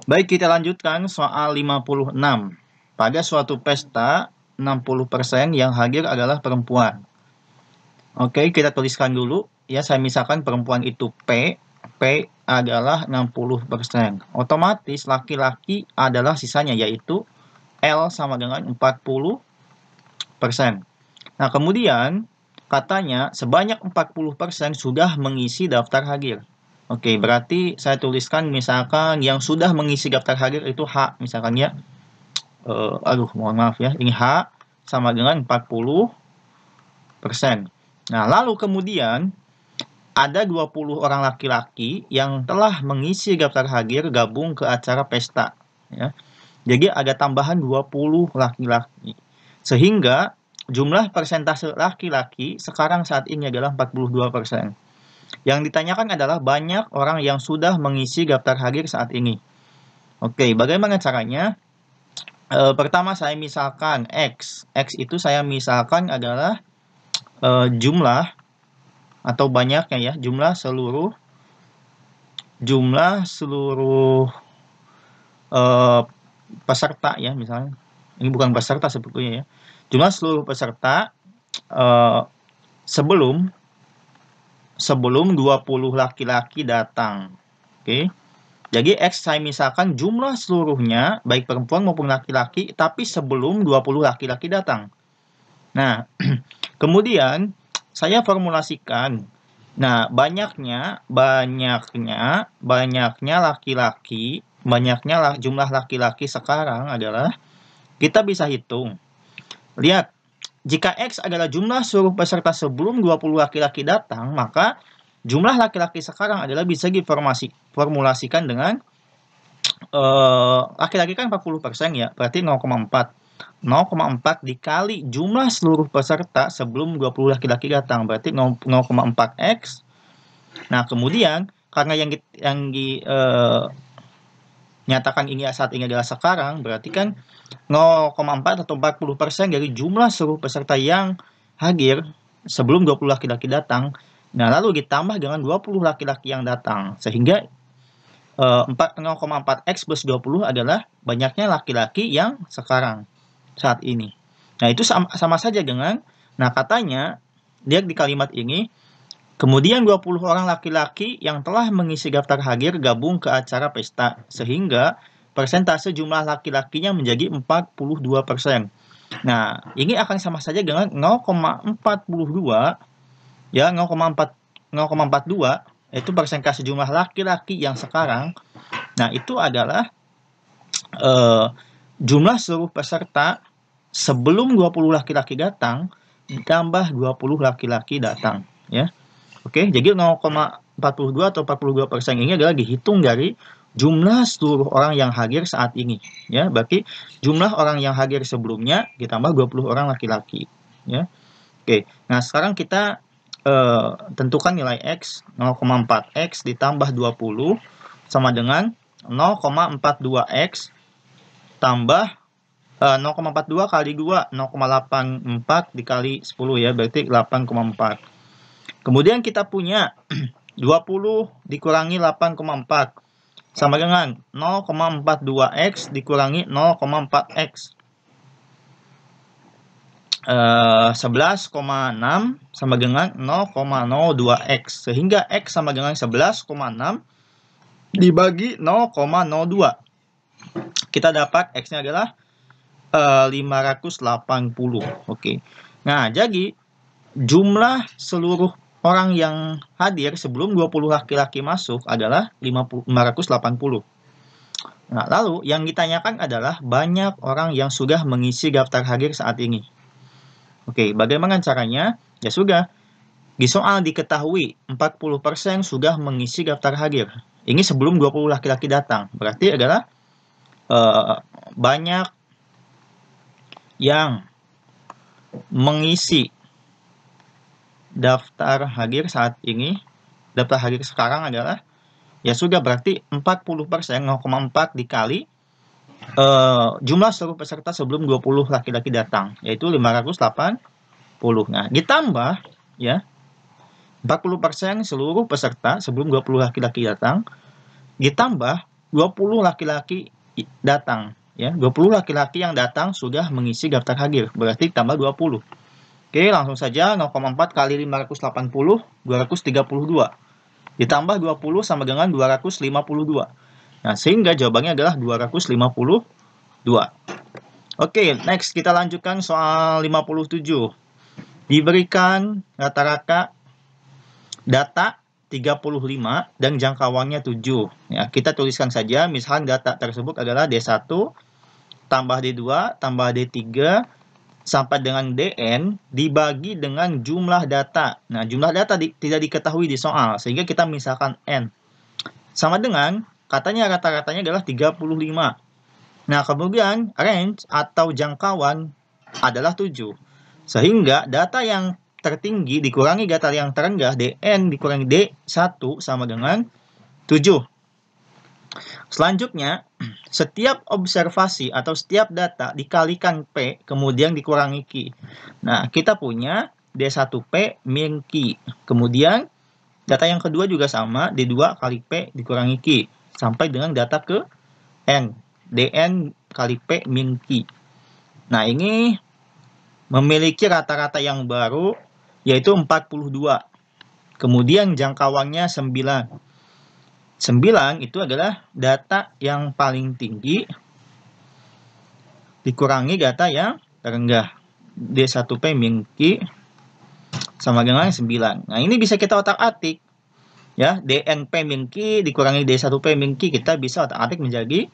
Baik, kita lanjutkan soal 56. Pada suatu pesta, 60% yang hadir adalah perempuan. Oke, kita tuliskan dulu. Ya, saya misalkan perempuan itu P. P adalah 60%. Otomatis laki-laki adalah sisanya, yaitu L sama dengan 40%. Nah, kemudian katanya sebanyak 40% sudah mengisi daftar hadir. Oke, berarti saya tuliskan misalkan yang sudah mengisi daftar hadir itu H, misalkan ya. Mohon maaf ya, ini H sama dengan 40%. Nah, lalu kemudian ada 20 orang laki-laki yang telah mengisi daftar hadir gabung ke acara pesta. Ya. Jadi ada tambahan 20 laki-laki. Sehingga jumlah persentase laki-laki sekarang saat ini adalah 42%. Yang ditanyakan adalah banyak orang yang sudah mengisi daftar hadir saat ini. Oke, bagaimana caranya? Pertama saya misalkan X. X itu saya misalkan adalah jumlah atau banyaknya ya, jumlah seluruh peserta ya, misalnya. Ini bukan peserta sebetulnya ya. Jumlah seluruh peserta sebelum 20 laki-laki datang. Oke. Jadi X saya misalkan jumlah seluruhnya baik perempuan maupun laki-laki tapi sebelum 20 laki-laki datang. Nah, kemudian saya formulasikan. Nah, banyaknya laki-laki, jumlah laki-laki sekarang adalah kita bisa hitung. Lihat, jika X adalah jumlah seluruh peserta sebelum 20 laki-laki datang, maka jumlah laki-laki sekarang adalah bisa diformulasikan dengan laki-laki kan 40% ya, berarti 0,4. 0,4 dikali jumlah seluruh peserta sebelum 20 laki-laki datang, berarti 0,4x. Nah, kemudian karena yang nyatakan ini saat ini adalah sekarang, berarti kan 0,4 atau 40% dari jumlah seluruh peserta yang hadir sebelum 20 laki-laki datang. Nah, lalu ditambah dengan 20 laki-laki yang datang, sehingga 0,4x plus 20 adalah banyaknya laki-laki yang sekarang saat ini. Nah, itu sama saja dengan, nah katanya, lihat di kalimat ini, kemudian 20 orang laki-laki yang telah mengisi daftar hadir gabung ke acara pesta, sehingga persentase jumlah laki-lakinya menjadi 42%. Nah, ini akan sama saja dengan 0,42, ya, 0,42 itu persentase jumlah laki-laki yang sekarang. Nah, itu adalah jumlah seluruh peserta sebelum 20 laki-laki datang ditambah 20 laki-laki datang, ya. Oke, jadi 0,42 atau 42% ini adalah dihitung dari jumlah seluruh orang yang hadir saat ini, ya. Berarti jumlah orang yang hadir sebelumnya ditambah 20 orang laki-laki, ya. Oke. Nah, sekarang kita tentukan nilai X. 0,4x ditambah 20 sama dengan 0,42x tambah 0,42 kali 2, 0,84 dikali 10 ya, berarti 8,4. Kemudian kita punya 20 dikurangi 8,4 sama dengan 0,42x dikurangi 0,4x. 11,6 sama dengan 0,02x, sehingga x sama dengan 11,6 dibagi 0,02. Kita dapat x-nya adalah 580. Oke. Nah, jadi jumlah seluruh orang yang hadir sebelum 20 laki-laki masuk adalah 580. Nah, lalu yang ditanyakan adalah banyak orang yang sudah mengisi daftar hadir saat ini. Oke, bagaimana caranya? Ya sudah, di soal diketahui 40% sudah mengisi daftar hadir. Ini sebelum 20 laki-laki datang. Berarti adalah banyak yang mengisi daftar hadir saat ini. Daftar hadir sekarang adalah, ya sudah, berarti 40%, 0,4 dikali jumlah seluruh peserta sebelum 20 laki-laki datang, yaitu 580. Nah, ditambah ya 40% seluruh peserta sebelum 20 laki-laki datang, ditambah 20 laki-laki datang. Ya, 20 laki-laki yang datang sudah mengisi daftar hadir. Berarti tambah 20. Oke, langsung saja 0,4 kali 580, 232. Ditambah 20 sama dengan 252. Nah, sehingga jawabannya adalah 252. Oke, next kita lanjutkan soal 57. Diberikan rata-rata data 35 dan jangkauannya 7. Ya, kita tuliskan saja, misalkan data tersebut adalah D1 tambah D2 tambah D3 sampai dengan Dn dibagi dengan jumlah data. Nah, jumlah data tidak diketahui di soal, sehingga kita misalkan N. Sama dengan, katanya rata-ratanya adalah 35. Nah, kemudian range atau jangkauan adalah 7. Sehingga data yang tertinggi dikurangi data yang terendah, Dn dikurangi D1 sama dengan 7. Selanjutnya, setiap observasi atau setiap data dikalikan P, kemudian dikurangi Q. Nah, kita punya D1P min Q. Kemudian, data yang kedua juga sama, D2 kali P dikurangi Q. Sampai dengan data ke N, Dn kali P min Q. Nah, ini memiliki rata-rata yang baru, yaitu 42. Kemudian jangkauannya 9. 9 itu adalah data yang paling tinggi dikurangi data yang terendah. D1P min Q sama dengan 9. Nah, ini bisa kita otak-atik. Ya, DNP min Q dikurangi D1P min Q, kita bisa otak-atik menjadi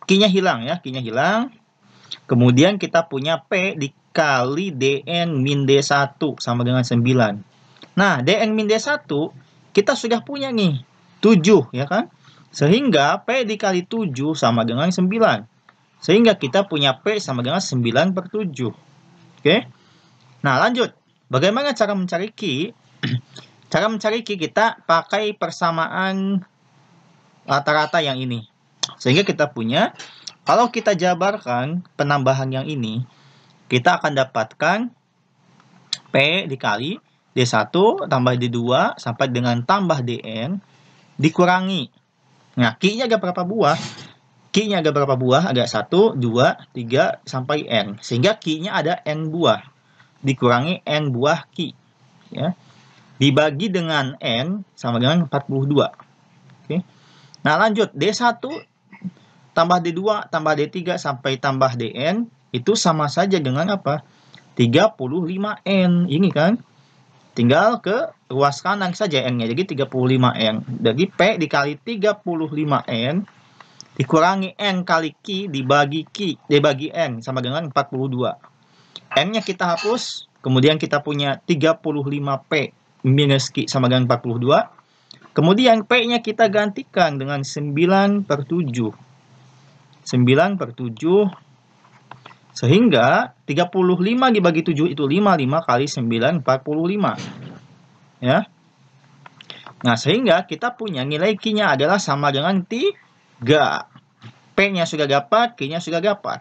Q-nya hilang ya, Q-nya hilang. Kemudian kita punya P dikali Dn min D1 sama dengan 9. Nah, Dn min D1 kita sudah punya nih, 7 ya kan? Sehingga P dikali 7 sama dengan 9. Sehingga kita punya P sama dengan 9/7. Oke? Nah, lanjut. Bagaimana cara mencari Q? Cara mencari Q kita pakai persamaan rata-rata yang ini. Sehingga kita punya, kalau kita jabarkan penambahan yang ini, kita akan dapatkan P dikali D1 tambah D2 sampai dengan tambah Dn dikurangi. Nah, Q-nya agak berapa buah? Q-nya agak berapa buah? Agak 1, 2, 3, sampai N. Sehingga Q-nya ada N buah. Dikurangi N buah Q. Ya. Dibagi dengan N sama dengan 42. Oke. Nah, lanjut. D1 tambah D2 tambah D3 sampai tambah Dn itu sama saja dengan apa? 35N. Ini kan? Tinggal ke ruas kanan saja N-nya. Jadi 35N. Jadi P dikali 35N dikurangi N kali Q dibagi N sama dengan 42. N-nya kita hapus. Kemudian kita punya 35P minus Q sama dengan 42. Kemudian P-nya kita gantikan dengan 9/7. 9/7. Sehingga 35 dibagi 7 itu 5. 5 kali 9, 45. Ya. Nah, sehingga kita punya nilai Q-nya adalah sama dengan 3. P-nya sudah dapat, Q-nya sudah dapat.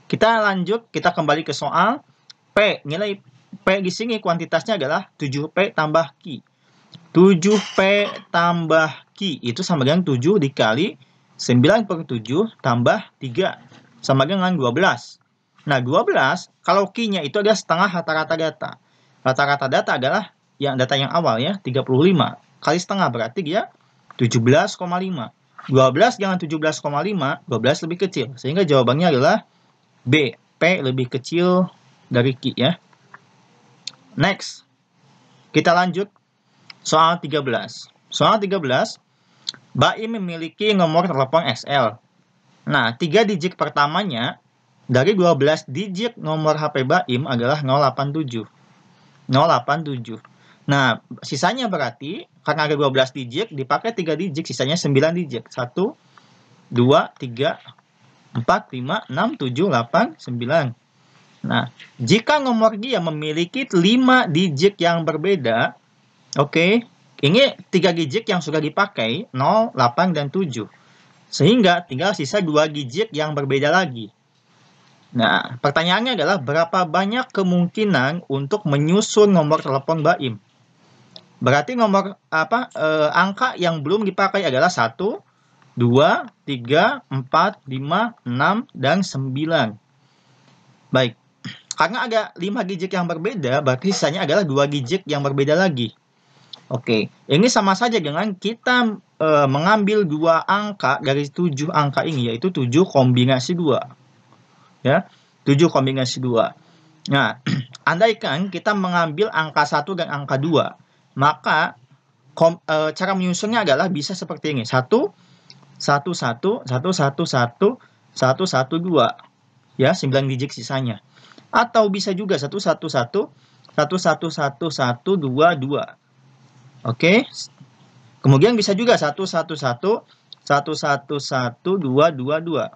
Kita lanjut, kita kembali ke soal. P, nilai P di sini kuantitasnya adalah 7P tambah Q. 7P tambah Q itu sama dengan 7 dikali 9/7 tambah 3 sama dengan 12. Nah, 12 kalau Q-nya itu adalah setengah rata-rata data. Rata-rata data adalah data yang awal ya, 35. Kali setengah berarti dia 17,5. 12 dengan 17,5, 12 lebih kecil. Sehingga jawabannya adalah B, P lebih kecil dari Q ya. Next, kita lanjut soal 13. Soal 13, Baim memiliki nomor telepon XL. Nah, 3 digit pertamanya dari 12 digit nomor HP Baim adalah 087. 087. Nah, sisanya berarti, karena ada 12 digit, dipakai 3 digit, sisanya 9 digit. 1, 2, 3, 4, 5, 6, 7, 8, 9. Nah, jika nomor dia memiliki 5 digit yang berbeda, oke, ini 3 digit yang sudah dipakai, 0, 8, dan 7. Sehingga tinggal sisa 2 digit yang berbeda lagi. Nah, pertanyaannya adalah berapa banyak kemungkinan untuk menyusun nomor telepon Baim? Berarti angka yang belum dipakai adalah 1, 2, 3, 4, 5, 6, dan 9. Baik. Karena ada 5 digit yang berbeda, berarti sisanya adalah 2 digit yang berbeda lagi. Oke, ini sama saja dengan kita mengambil 2 angka dari 7 angka ini, yaitu 7 kombinasi 2. Ya, 7 kombinasi 2. Nah, andaikan kita mengambil angka 1 dan angka 2, maka cara menyusunnya adalah bisa seperti ini. 1, 1, 1, 1, 1, 1, 1, 1, 2. Ya, 9 digit sisanya. Atau bisa juga 1, 1, 1, 1, 1, 1, 1, 2, 2. Oke. Kemudian bisa juga 1, 1, 1, 1, 1, 1, 2, 2, 2.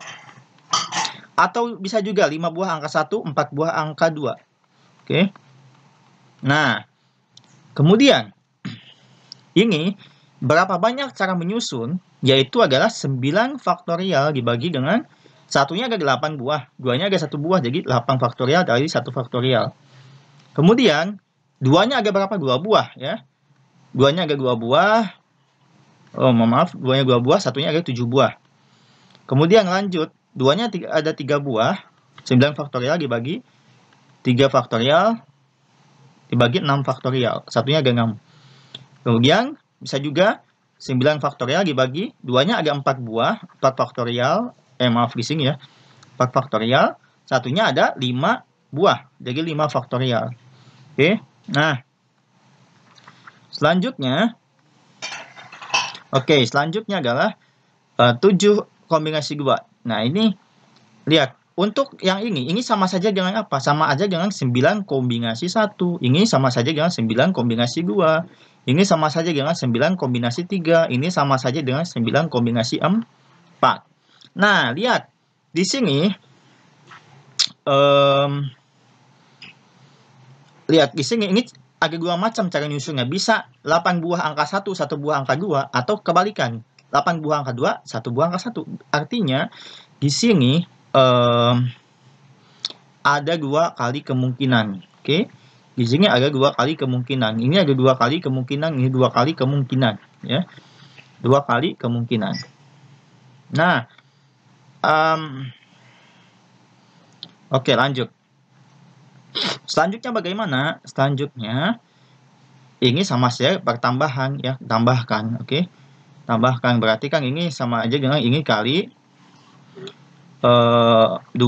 Atau bisa juga 5 buah angka 1, 4 buah angka 2. Oke. Nah, kemudian ini berapa banyak cara menyusun, yaitu adalah 9 faktorial dibagi dengan satunya ada 8 buah, duanya ada 1 buah, jadi 8 faktorial dari 1 faktorial. Kemudian, duanya ada berapa? 2 buah, ya. Duanya ada 2 buah. Oh, maaf, duanya 2 buah, satunya ada 7 buah. Kemudian lanjut, duanya ada 3 buah, 9 faktorial dibagi 3 faktorial dibagi 6 faktorial, satunya ada 6. Kemudian, bisa juga 9 faktorial dibagi, duanya ada 4 buah, 4 faktorial, maaf di sini ya, 4 faktorial, satunya ada 5 buah, jadi 5 faktorial. Oke, nah, selanjutnya adalah 7 kombinasi 2. Nah, ini lihat, untuk yang ini sama saja dengan apa? Sama aja dengan 9 kombinasi 1. Ini sama saja dengan 9 kombinasi 2. Ini sama saja dengan 9 kombinasi 3. Ini sama saja dengan 9 kombinasi 4. Nah, lihat. Di sini, lihat di sini, ini ada 2 macam cara nyusunnya. Bisa 8 buah angka 1, 1 buah angka 2, atau kebalikan. 8 buah angka 2, 1 buah angka 1. Artinya, di sini ada 2 kali kemungkinan. Oke. Di sini ada 2 kali kemungkinan. Ini ada 2 kali kemungkinan, ini 2 kali kemungkinan, ya. 2 kali kemungkinan. Nah, oke, lanjut. Selanjutnya bagaimana? Selanjutnya ini sama saja pertambahan, ya, tambahkan. Oke. Tambahkan berarti kan ini sama aja dengan ini kali 2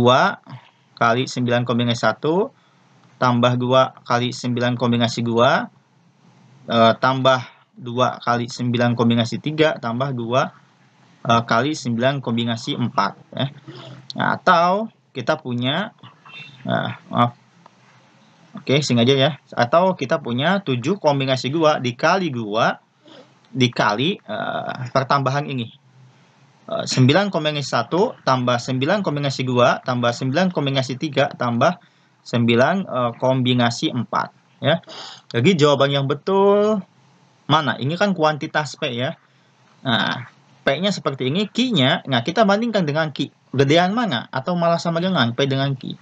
kali 9 kombinasi 1 tambah 2 kali 9 kombinasi 2 tambah 2 kali 9 kombinasi 3 tambah 2 kali 9 kombinasi 4, ya. Nah, atau kita punya maaf. Oke, sing aja ya. Atau kita punya 7 kombinasi 2 dikali 2 dikali pertambahan ini. 9 kombinasi 1 tambah 9 kombinasi 2 tambah 9 kombinasi 3 tambah 9 kombinasi 4, ya. Jadi jawaban yang betul mana? Ini kan kuantitas P, ya. Nah, P-nya seperti ini, Q-nya, nah kita bandingkan dengan Q. Gedean mana? Atau malah sama dengan P dengan Q.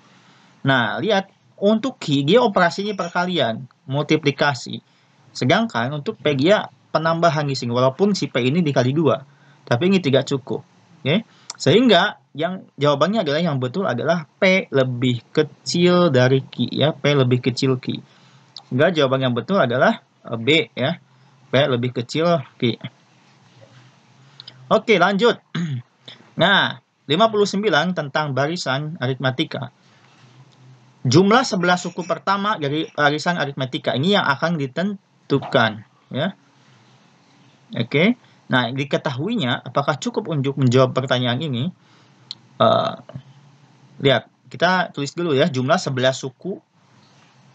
Nah, lihat, untuk Q, dia operasinya perkalian, multiplikasi. Sedangkan untuk P, dia penambahan di sini, walaupun si P ini dikali 2. Tapi ini tidak cukup. Oke? Sehingga yang jawabannya adalah yang betul adalah P lebih kecil dari Q, ya. P lebih kecil Q. Sehingga jawaban yang betul adalah B, ya. P lebih kecil Q. Oke, lanjut. Nah, 59 tentang barisan aritmatika. Jumlah 11 suku pertama dari barisan aritmatika ini yang akan ditentukan, ya. Oke. Nah, diketahuinya apakah cukup untuk menjawab pertanyaan ini? Lihat, kita tulis dulu ya, jumlah 11 suku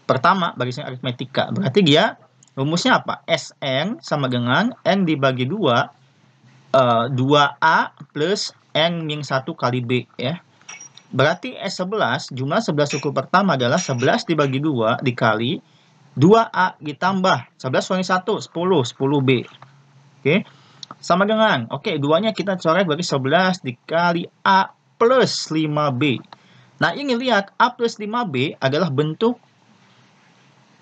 pertama barisan aritmatika. Berarti dia rumusnya apa? Sn sama dengan N dibagi 2, 2A plus N-1 kali B, ya. Berarti S11, jumlah 11 suku pertama adalah 11 dibagi 2 dikali 2A ditambah 11 kurangi 1, 10, 10B. Oke. Sama dengan, oke, 2-nya kita coret berarti 11 dikali A plus 5B. Nah, ini lihat, A plus 5B adalah bentuk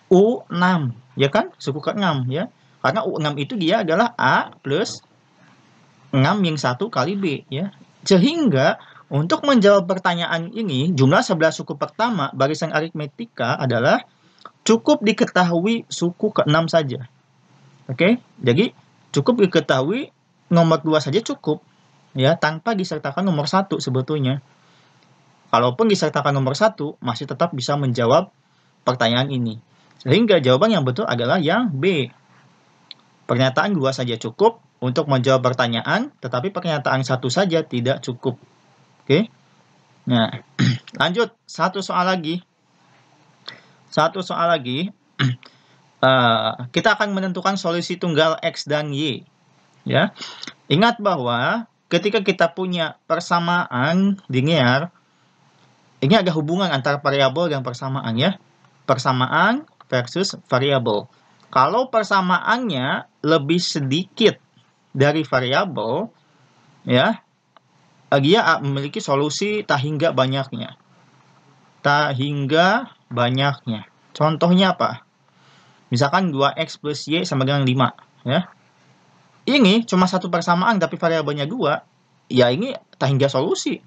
U6, ya kan? Suku ke-6, ya. Karena U6 itu dia adalah A plus 6 min 1 kali B, ya. Sehingga untuk menjawab pertanyaan ini, jumlah 11 suku pertama barisan aritmetika adalah cukup diketahui suku ke-6 saja. Oke, jadi cukup diketahui nomor 2 saja cukup, ya, tanpa disertakan nomor 1 sebetulnya. Kalaupun disertakan nomor 1, masih tetap bisa menjawab pertanyaan ini. Sehingga jawaban yang betul adalah yang B. Pernyataan 2 saja cukup untuk menjawab pertanyaan, tetapi pernyataan 1 saja tidak cukup. Oke. Nah, lanjut. Satu soal lagi. Kita akan menentukan solusi tunggal X dan Y. Ya. Ingat bahwa ketika kita punya persamaan linear, ini ada hubungan antara variabel dan persamaan, ya. Persamaan versus variabel. Kalau persamaannya lebih sedikit dari variabel, ya, dia memiliki solusi tak hingga banyaknya. Contohnya apa? Misalkan 2x plus y sama dengan 5, ya. Ini cuma satu persamaan tapi variabelnya 2, ya ini tak hingga solusi.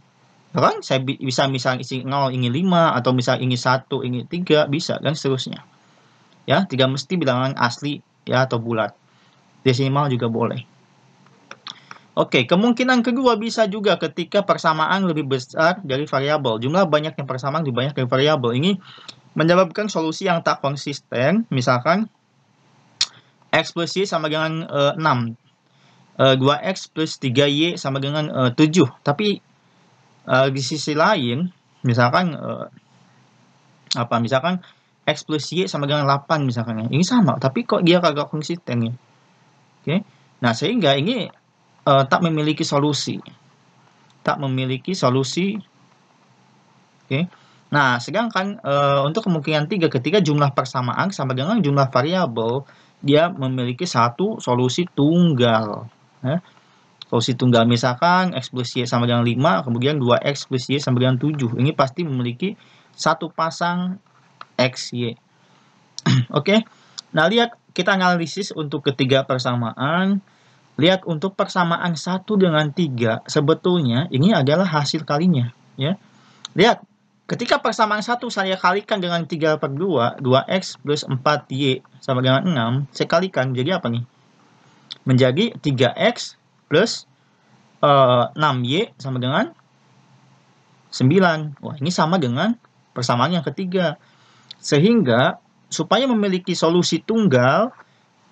Kan saya bisa misalnya isi 0 ini 5, atau misal ini 1 ini 3, bisa, dan seterusnya. Ya, tidak mesti bilangan asli, ya, atau bulat. Desimal juga boleh. Oke, kemungkinan kedua bisa juga ketika persamaan lebih besar dari variabel. Jumlah banyaknya persamaan lebih banyak dari variabel. Ini menyebabkan solusi yang tak konsisten. Misalkan x plus y sama dengan 6. 2x plus 3y sama dengan 7. Tapi di sisi lain, misalkan misalkan x plus y sama dengan 8 misalkan. Ini sama, tapi kok dia kagak konsisten, ya. Oke. Nah, sehingga ini tak memiliki solusi. Oke. Nah, sedangkan untuk kemungkinan 3, ketika jumlah persamaan sama dengan jumlah variabel, dia memiliki satu solusi tunggal. Ya. Solusi tunggal, misalkan x plus y sama dengan 5, kemudian 2x plus y sama dengan 7. Ini pasti memiliki satu pasang x, y. Oke. Nah, lihat, kita analisis untuk ketiga persamaan. Lihat untuk persamaan 1 dengan 3, sebetulnya ini adalah hasil kalinya, ya. Lihat, ketika persamaan 1 saya kalikan dengan 3/2, 2x plus 4y sama dengan 6, saya kalikan, jadi apa nih? Menjadi 3x plus 6y sama dengan 9. Wah, ini sama dengan persamaan yang ketiga. Sehingga, supaya memiliki solusi tunggal,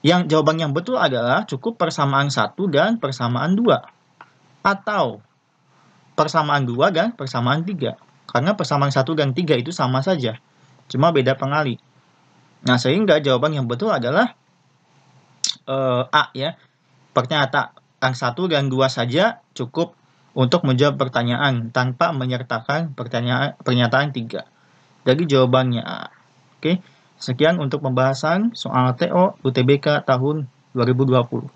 yang jawaban yang betul adalah cukup persamaan 1 dan persamaan 2. Atau persamaan 2 dan persamaan 3. Karena persamaan 1 dan 3 itu sama saja. Cuma beda pengali. Nah, sehingga jawaban yang betul adalah A, ya. Pernyataan 1 dan 2 saja cukup untuk menjawab pertanyaan tanpa menyertakan pernyataan 3. Jadi jawabannya A. Oke. Sekian untuk pembahasan soal TO UTBK tahun 2020.